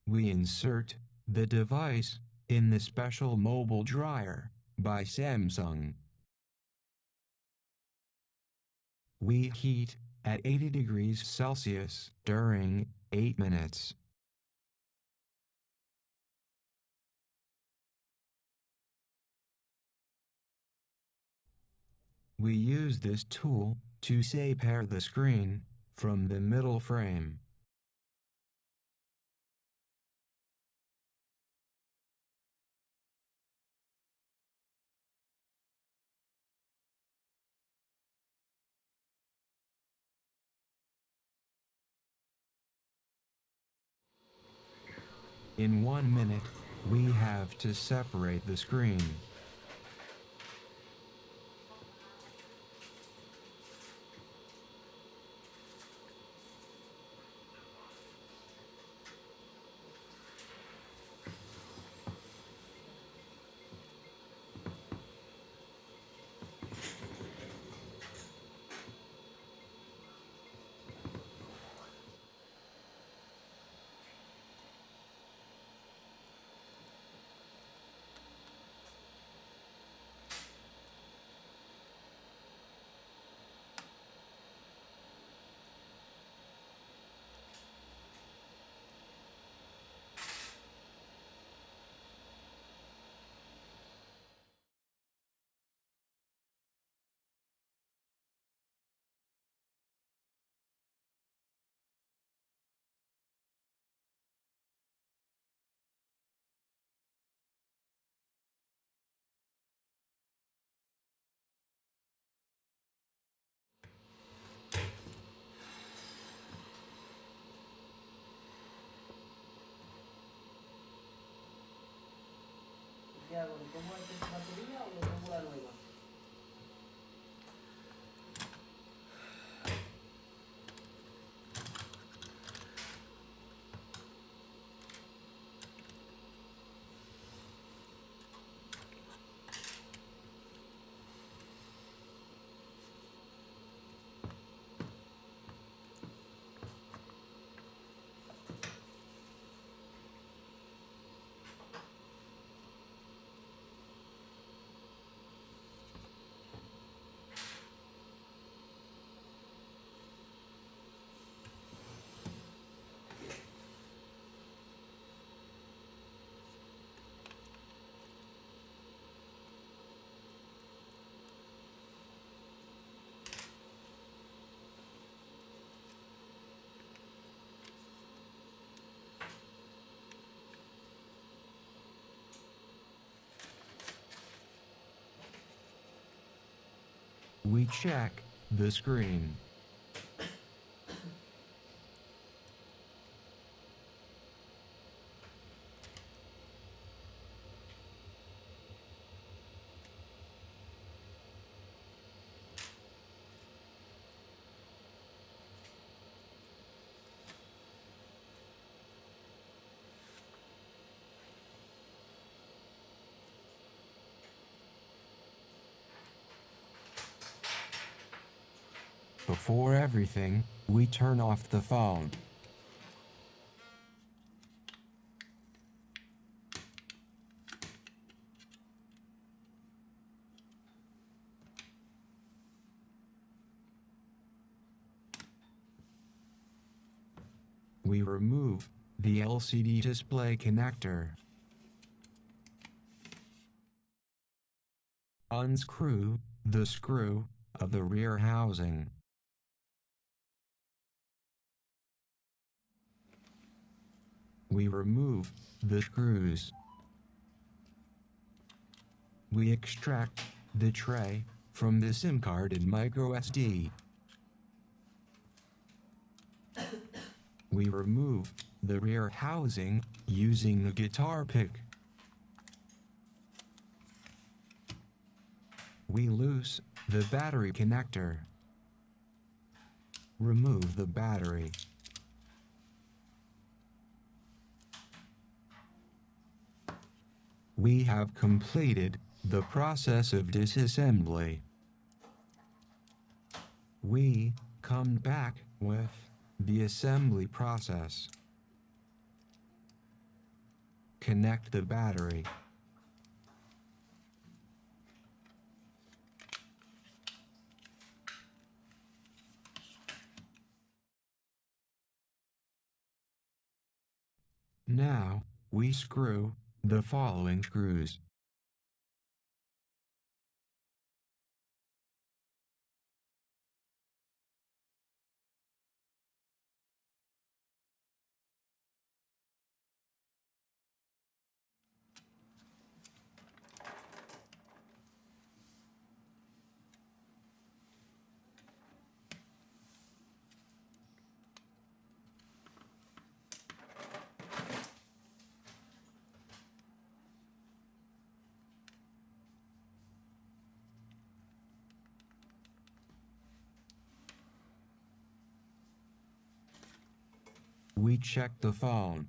We insert the device in the special mobile dryer by Samsung. We heat at 80 degrees Celsius during 8 minutes. We use this tool to separate the screen from the middle frame. In 1 minute, we have to separate the screen. ¿Qué hago? ¿Le pongo esta batería o le pongo la nueva? We check the screen. Before everything, we turn off the phone. We remove the LCD display connector. Unscrew the screw of the rear housing. We remove the screws. We extract the tray from the SIM card in microsd. We remove the rear housing using the guitar pick. We loose the battery connector. Remove the battery. We have completed the process of disassembly. We come back with the assembly process. Connect the battery. Now, we screw the following screws. We check the phone.